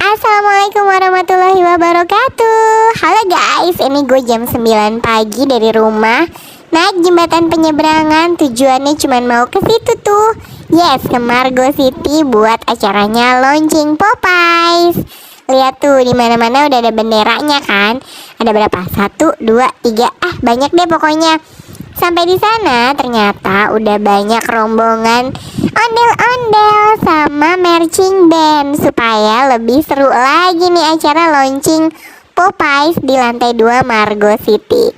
Assalamualaikum warahmatullahi wabarakatuh. Halo guys, ini gue jam 9 pagi dari rumah, naik jembatan penyeberangan. Tujuannya cuma mau ke situ tuh. Yes, ke Margo City buat acaranya launching Popeyes. Lihat tuh, di mana-mana udah ada benderanya kan. Ada berapa? 1, 2, 3. Banyak deh pokoknya. Sampai di sana ternyata udah banyak rombongan ondel-ondel sama marching band supaya lebih seru lagi nih acara launching Popeyes di lantai 2 Margo City.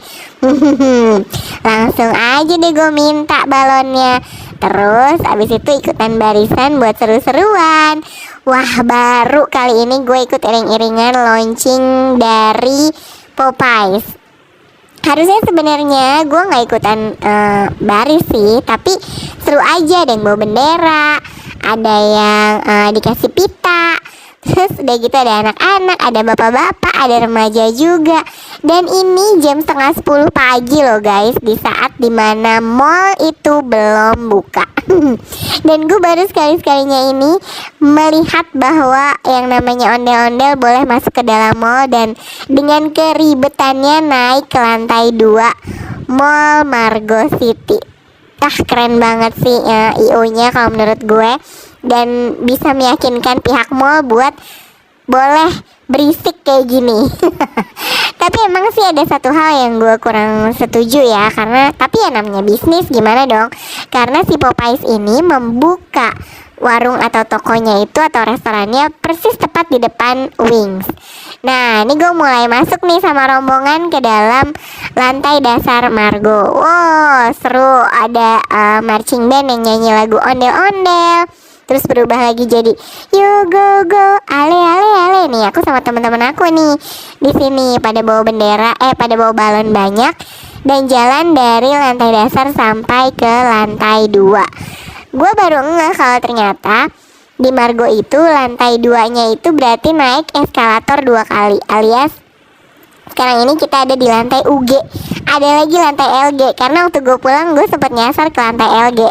Langsung aja deh gue minta balonnya. Terus abis itu ikutan barisan buat seru-seruan. Wah, baru kali ini gue ikut iring-iringan launching dari Popeyes. Harusnya sebenarnya gue nggak ikutan baris sih, tapi seru aja. Ada yang bawa bendera, ada yang dikasih pita, terus udah gitu ada anak-anak, ada bapak-bapak, ada remaja juga. Dan ini jam setengah 10 pagi loh guys, di saat dimana mall itu belum buka. Dan gue baru sekali-sekalinya ini melihat bahwa yang namanya ondel-ondel boleh masuk ke dalam mall. Dan dengan keribetannya naik ke lantai 2 Mall Margo City. Keren banget sih IO-nya kalau menurut gue. Dan bisa meyakinkan pihak mall buat boleh berisik kayak gini. Tapi emang sih ada satu hal yang gue kurang setuju ya, karena tapi ya namanya bisnis, gimana dong. Karena si Popeyes ini membuka warung atau tokonya itu atau restorannya persis tepat di depan Wings. Nah, ini gue mulai masuk nih sama rombongan ke dalam lantai dasar Margo. Wow, seru. Ada marching band yang nyanyi lagu ondel-ondel. Terus berubah lagi jadi yo go go ale ale ale. Nih aku sama teman-teman aku nih di sini pada bawa bendera, pada bawa balon banyak dan jalan dari lantai dasar sampai ke lantai 2. Gue baru ngeh kalau ternyata di Margo itu lantai 2-nya itu berarti naik eskalator 2 kali, alias sekarang ini kita ada di lantai UG. Ada lagi lantai LG, karena waktu gue pulang gue sempet nyasar ke lantai LG.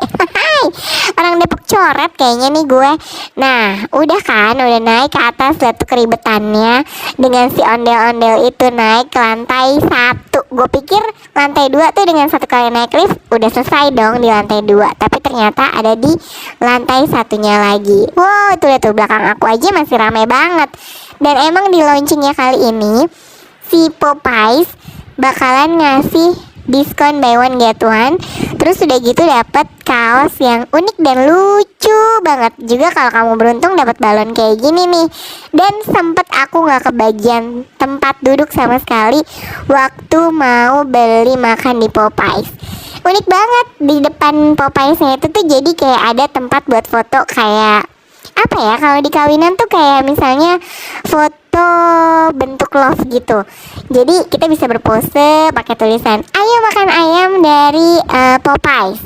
Orang Depok coret kayaknya nih gue. Nah, udah kan, udah naik ke atas. Lihat tuh keribetannya dengan si ondel-ondel itu naik ke lantai 1. Gue pikir lantai 2 tuh dengan satu kali naik lift udah selesai dong di lantai 2. Tapi ternyata ada di lantai satunya lagi. Wow, tuh lihat tuh belakang aku aja masih ramai banget. Dan emang di launchingnya kali ini si Popeyes bakalan ngasih diskon buy one get one. Terus udah gitu dapat kaos yang unik dan lucu banget. Juga kalau kamu beruntung dapat balon kayak gini nih. Dan sempet aku nggak kebagian tempat duduk sama sekali waktu mau beli makan di Popeyes. Unik banget, di depan Popeyesnya itu tuh jadi kayak ada tempat buat foto kayak apa ya, kalau di kawinan tuh kayak misalnya foto bentuk love gitu. Jadi kita bisa berpose pakai tulisan ayo makan ayam dari Popeyes.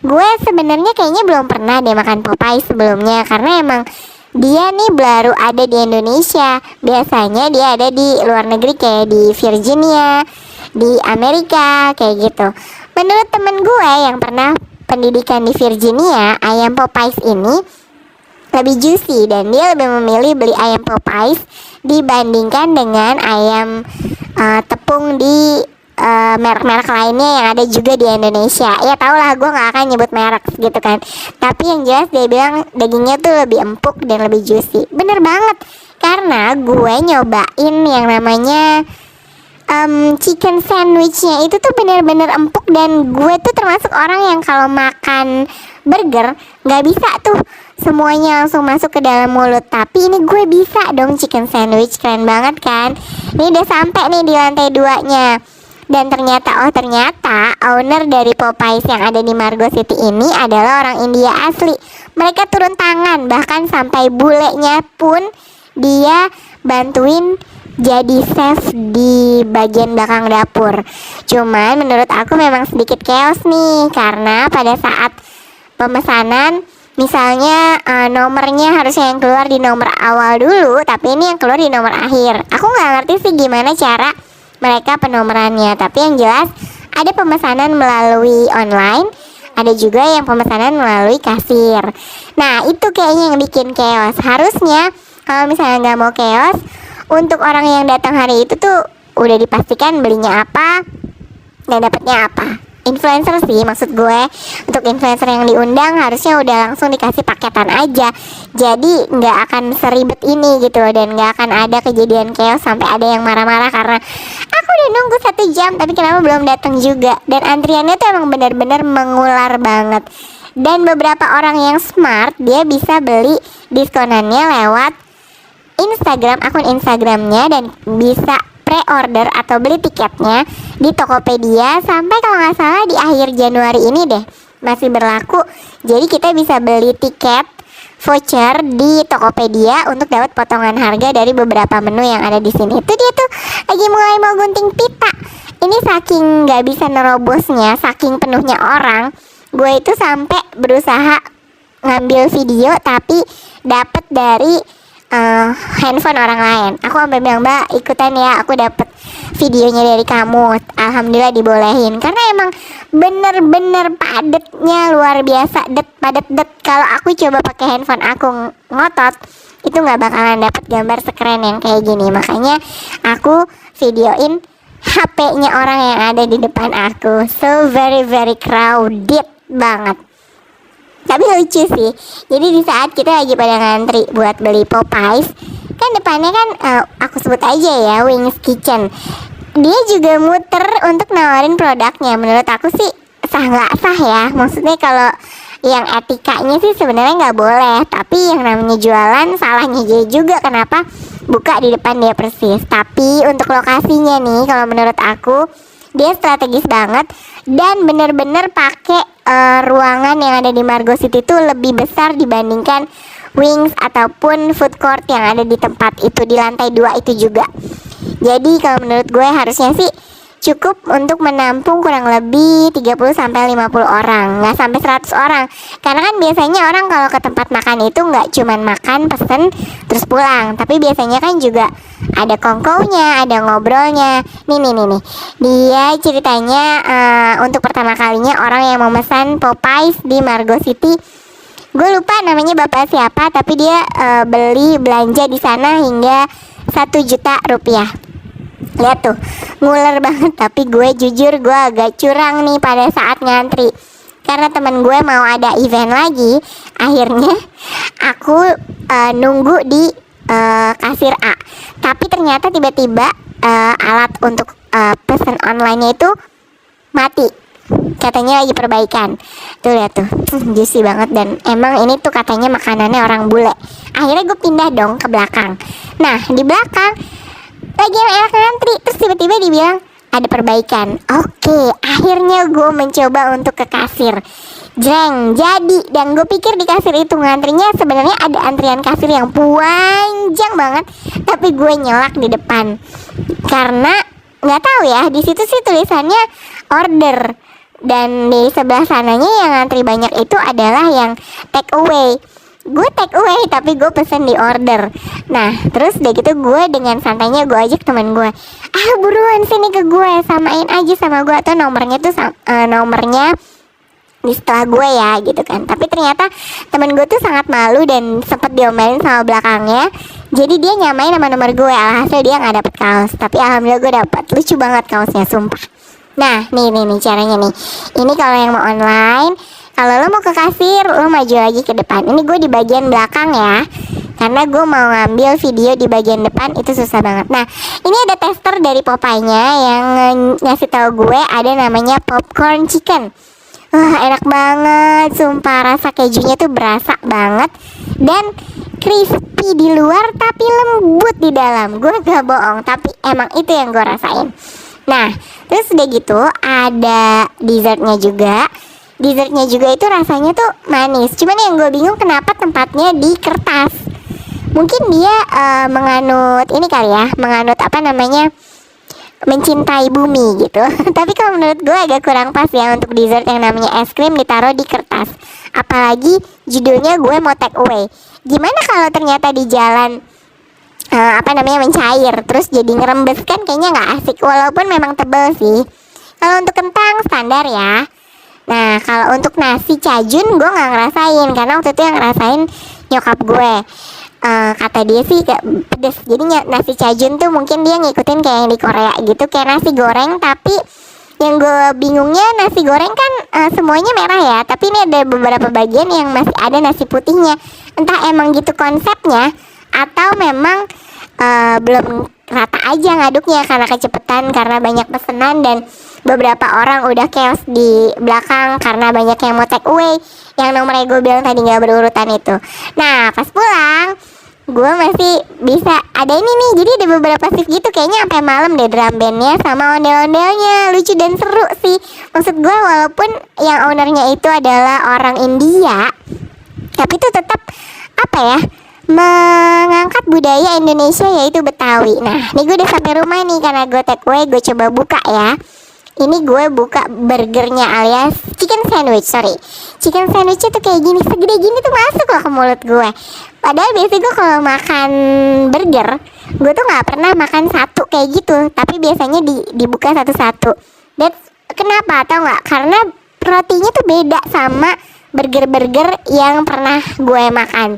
Gue sebenarnya kayaknya belum pernah deh makan Popeyes sebelumnya, karena emang dia nih baru ada di Indonesia. Biasanya dia ada di luar negeri kayak di Virginia, di Amerika kayak gitu. Menurut temen gue yang pernah pendidikan di Virginia, ayam Popeyes ini lebih juicy dan dia lebih memilih beli ayam Popeyes dibandingkan dengan ayam tepung di merek-merek lainnya yang ada juga di Indonesia. Ya tau lah, gue gak akan nyebut merek gitu kan. Tapi yang jelas dia bilang dagingnya tuh lebih empuk dan lebih juicy. Bener banget, karena gue nyobain yang namanya chicken sandwichnya itu tuh bener-bener empuk. Dan gue tuh termasuk orang yang kalau makan burger gak bisa tuh semuanya langsung masuk ke dalam mulut. Tapi ini gue bisa dong chicken sandwich. Keren banget kan. Ini udah sampai nih di lantai 2-nya. Dan ternyata owner dari Popeyes yang ada di Margo City ini adalah orang India asli. Mereka turun tangan, bahkan sampai bulenya pun dia bantuin jadi chef di bagian belakang dapur. Cuman menurut aku memang sedikit chaos nih, karena pada saat pemesanan misalnya nomornya harusnya yang keluar di nomor awal dulu, tapi ini yang keluar di nomor akhir. Aku nggak ngerti sih gimana cara mereka penomorannya. Tapi yang jelas ada pemesanan melalui online, ada juga yang pemesanan melalui kasir. Nah itu kayaknya yang bikin chaos. Harusnya Kalau misalnya nggak mau chaos, untuk orang yang datang hari itu tuh udah dipastikan belinya apa dan dapatnya apa. Influencer sih maksud gue. Untuk influencer yang diundang harusnya udah langsung dikasih paketan aja, jadi nggak akan seribet ini gitu. Dan nggak akan ada kejadian chaos sampai ada yang marah-marah karena aku udah nunggu 1 jam tapi kenapa belum datang juga. Dan antriannya tuh emang benar-benar mengular banget. Dan beberapa orang yang smart, dia bisa beli diskonannya lewat Instagram, akun Instagramnya, dan bisa pre-order atau beli tiketnya di Tokopedia sampai kalau nggak salah di akhir Januari ini deh masih berlaku. Jadi kita bisa beli tiket voucher di Tokopedia untuk dapat potongan harga dari beberapa menu yang ada di sini. Itu dia tuh lagi mulai mau gunting pita. Ini saking nggak bisa nerobosnya, saking penuhnya orang, gue itu sampai berusaha ngambil video tapi dapet dari handphone orang lain. Aku sampai bilang, Mbak ikutan ya, aku dapet videonya dari kamu. Alhamdulillah dibolehin karena emang bener-bener padatnya luar biasa, padet. Kalau aku coba pakai handphone aku ngotot, itu nggak bakalan dapet gambar sekeren yang kayak gini. Makanya aku videoin HP-nya orang yang ada di depan aku. So very crowded banget. Tapi lucu sih. Jadi di saat kita lagi pada ngantri buat beli Popeyes, kan depannya kan aku sebut aja ya, Wings Kitchen. Dia juga muter untuk nawarin produknya. Menurut aku sih sah nggak sah ya. Maksudnya kalau yang etikanya sih sebenarnya nggak boleh. Tapi yang namanya jualan salahnya dia juga. Kenapa buka di depan dia persis. Tapi untuk lokasinya nih, kalau menurut aku dia strategis banget dan bener-bener pakai ruangan yang ada di Margo City itu lebih besar dibandingkan Wings ataupun food court yang ada di tempat itu di lantai 2 itu juga. Jadi kalau menurut gue harusnya sih cukup untuk menampung kurang lebih 30-50 orang, nggak sampai 100 orang. Karena kan biasanya orang kalau ke tempat makan itu nggak cuman makan, pesen, terus pulang. Tapi biasanya kan juga ada kongkonya, ada ngobrolnya. Nih. Dia ceritanya untuk pertama kalinya orang yang mau memesan Popeyes di Margo City. Gue lupa namanya bapak siapa, tapi dia beli belanja di sana hingga 1 juta rupiah. Lihat tuh, nguler banget. Tapi gue jujur gue agak curang nih pada saat ngantri. Karena temen gue mau ada event lagi. Akhirnya aku nunggu di kasir A. Tapi ternyata tiba-tiba alat untuk pesan online-nya itu mati. Katanya lagi perbaikan. Tuh lihat tuh, juicy banget. Dan emang ini tuh katanya makanannya orang bule. Akhirnya gue pindah dong ke belakang. Nah di belakang lagi enak ngantri, terus tiba-tiba dibilang ada perbaikan. Oke, akhirnya gue mencoba untuk ke kasir. Jeng, jadi. Dan gue pikir di kasir itu ngantrinya sebenarnya ada antrian kasir yang panjang banget, tapi gue nyelak di depan karena nggak tahu ya, di situ sih tulisannya order. Dan di sebelah sananya yang ngantri banyak itu adalah yang take away. Gue take away tapi gue pesen di order. Nah terus udah gitu gue dengan santainya gue ajak teman gue, buruan sini ke gue, samain aja sama gue. Atau nomornya tuh nomornya di setelah gue ya gitu kan. Tapi ternyata temen gue tuh sangat malu dan sempet diomelin sama belakangnya. Jadi dia nyamain sama nomor gue. Alhasil dia gak dapet kaos, tapi alhamdulillah gue dapet. Lucu banget kaosnya, sumpah. Nah nih caranya nih. Ini kalau yang mau online. Kalau lo mau ke kasir, lo maju lagi ke depan. Ini gue di bagian belakang ya, karena gue mau ngambil video di bagian depan itu susah banget. Nah ini ada tester dari Popeye-nya yang ngasih tahu gue ada namanya popcorn chicken. Enak banget, sumpah. Rasa kejunya tuh berasa banget dan crispy di luar tapi lembut di dalam. Gue gak bohong, tapi emang itu yang gue rasain. Nah terus udah gitu ada dessertnya juga. Dessertnya juga itu rasanya tuh manis. Cuman yang gue bingung kenapa tempatnya di kertas. Mungkin dia menganut ini kali ya, menganut apa namanya, mencintai bumi gitu. Tapi kalau menurut gue agak kurang pas ya untuk dessert yang namanya es krim ditaruh di kertas. Apalagi judulnya gue mau take away. Gimana kalau ternyata di jalan mencair terus jadi ngerembes, kan kayaknya nggak asik. Walaupun memang tebel sih. Kalau untuk kentang standar ya. Nah kalau untuk nasi cajun gue nggak ngerasain, karena waktu itu yang ngerasain nyokap gue. kata dia sih kayak pedes. Jadinya nasi cajun tuh mungkin dia ngikutin kayak yang di Korea gitu, kayak nasi goreng. Tapi yang gue bingungnya nasi goreng kan semuanya merah ya, tapi ini ada beberapa bagian yang masih ada nasi putihnya. Entah emang gitu konsepnya atau memang belum rata aja ngaduknya karena kecepetan, karena banyak pesanan dan beberapa orang udah chaos di belakang karena banyak yang mau take away yang nomornya gue bilang tadi nggak berurutan itu. Nah pas pulang gue masih bisa ada ini nih, jadi ada beberapa shift gitu kayaknya sampai malam deh drum bandnya sama ondel-ondelnya, lucu dan seru sih. Maksud gue walaupun yang ownernya itu adalah orang India, tapi itu tetap apa ya, mengangkat budaya Indonesia yaitu Betawi. Nah ini gue udah sampai rumah nih karena gue take away, gue coba buka ya. Ini gue buka burgernya alias chicken sandwich, chicken sandwichnya tuh kayak gini, segede gini tuh masuk loh ke mulut gue. Padahal biasanya gue kalau makan burger, gue tuh gak pernah makan satu kayak gitu, tapi biasanya dibuka satu-satu. That's kenapa tau gak? Karena rotinya tuh beda sama burger-burger yang pernah gue makan.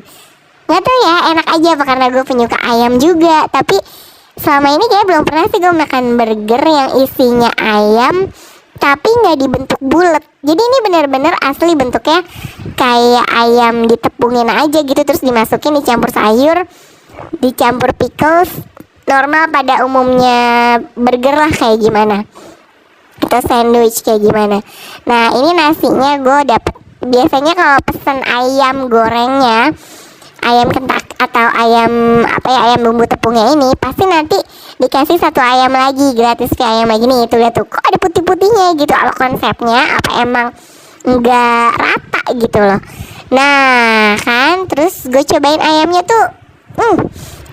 Gak tau ya, enak aja apa karena gue penyuka ayam juga. Tapi selama ini kayak belum pernah sih gue makan burger yang isinya ayam tapi nggak dibentuk bulat. Jadi ini benar-benar asli bentuknya kayak ayam ditepungin aja gitu, terus dimasukin dicampur sayur, dicampur pickles. Normal pada umumnya burger lah kayak gimana, atau sandwich kayak gimana. Nah ini nasinya gue dapet, biasanya kalau pesen ayam gorengnya, ayam kentak atau ayam apa ya, ayam bumbu tepungnya ini pasti nanti dikasih satu ayam lagi gratis, kayak ayam lagi nih. Itu lihat tuh kok ada putih-putihnya gitu, kalau konsepnya apa emang nggak rata gitu loh. Nah kan terus gue cobain ayamnya tuh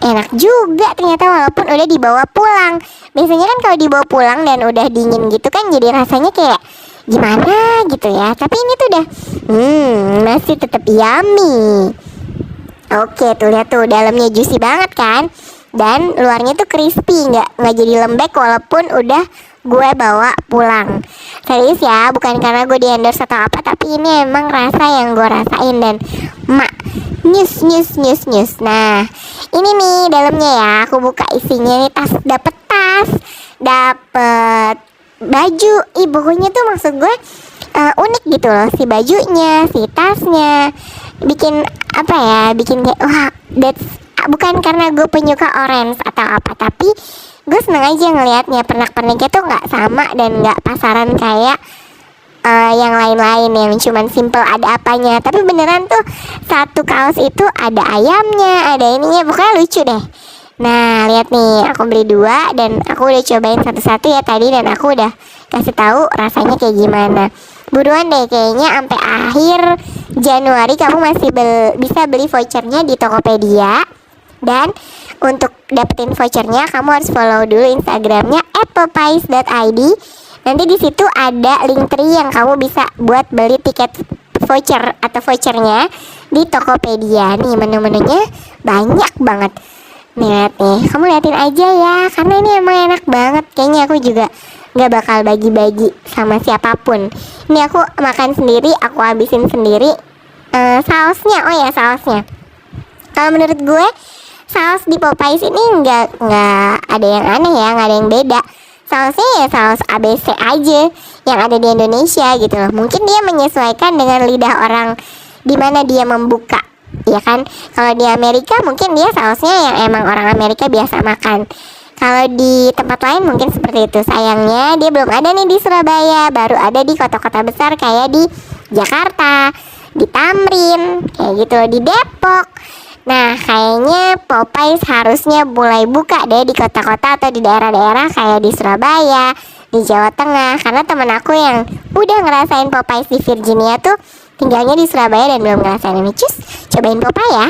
enak juga ternyata walaupun udah dibawa pulang. Biasanya kan kalau dibawa pulang dan udah dingin gitu kan jadi rasanya kayak gimana gitu ya, tapi ini tuh udah masih tetap yummy. Oke tuh lihat tuh dalamnya juicy banget kan, dan luarnya tuh crispy, nggak jadi lembek walaupun udah gue bawa pulang. Serius ya, bukan karena gue di endorse atau apa, tapi ini emang rasa yang gue rasain dan nyus. Nah ini nih dalamnya ya, aku buka isinya nih, dapet tas, dapet baju. Pokoknya tuh maksud gue unik gitu loh, si bajunya, si tasnya, bikin apa ya, bikin kayak wah that's, bukan karena gue penyuka orange atau apa, tapi gue seneng aja ngelihatnya. Pernak-perniknya tuh nggak sama dan nggak pasaran kayak yang lain-lain yang cuman simple ada apanya, tapi beneran tuh satu kaos itu ada ayamnya, ada ininya, pokoknya lucu deh. Nah lihat nih, aku beli 2 dan aku udah cobain satu-satu ya tadi, dan aku udah kasih tahu rasanya kayak gimana. Buruan deh, kayaknya sampai akhir Januari kamu masih bisa beli vouchernya di Tokopedia. Dan untuk dapetin vouchernya kamu harus follow dulu Instagramnya @popeyes.id. Nanti di situ ada link tree yang kamu bisa buat beli tiket voucher atau vouchernya di Tokopedia. Nih menu-menunya banyak banget. Nih lihat nih, kamu liatin aja ya, karena ini emang enak banget. Kayaknya aku juga gak bakal bagi-bagi sama siapapun. Ini aku makan sendiri, aku habisin sendiri. Sausnya, oh ya sausnya, kalau menurut gue saus di Popeyes ini nggak ada yang aneh ya, nggak ada yang beda. Sausnya ya saus ABC aja yang ada di Indonesia gitu loh. Mungkin dia menyesuaikan dengan lidah orang di mana dia membuka, ya kan. Kalau di Amerika mungkin dia sausnya yang emang orang Amerika biasa makan. Kalau di tempat lain mungkin seperti itu. Sayangnya dia belum ada nih di Surabaya, baru ada di kota-kota besar kayak di Jakarta, di Tamrin, kayak gitu, di Depok. Nah kayaknya Popeyes harusnya mulai buka deh di kota-kota atau di daerah-daerah kayak di Surabaya, di Jawa Tengah. Karena temen aku yang udah ngerasain Popeyes di Virginia tuh tinggalnya di Surabaya dan belum ngerasain ini. Cus, cobain Popeyes ya.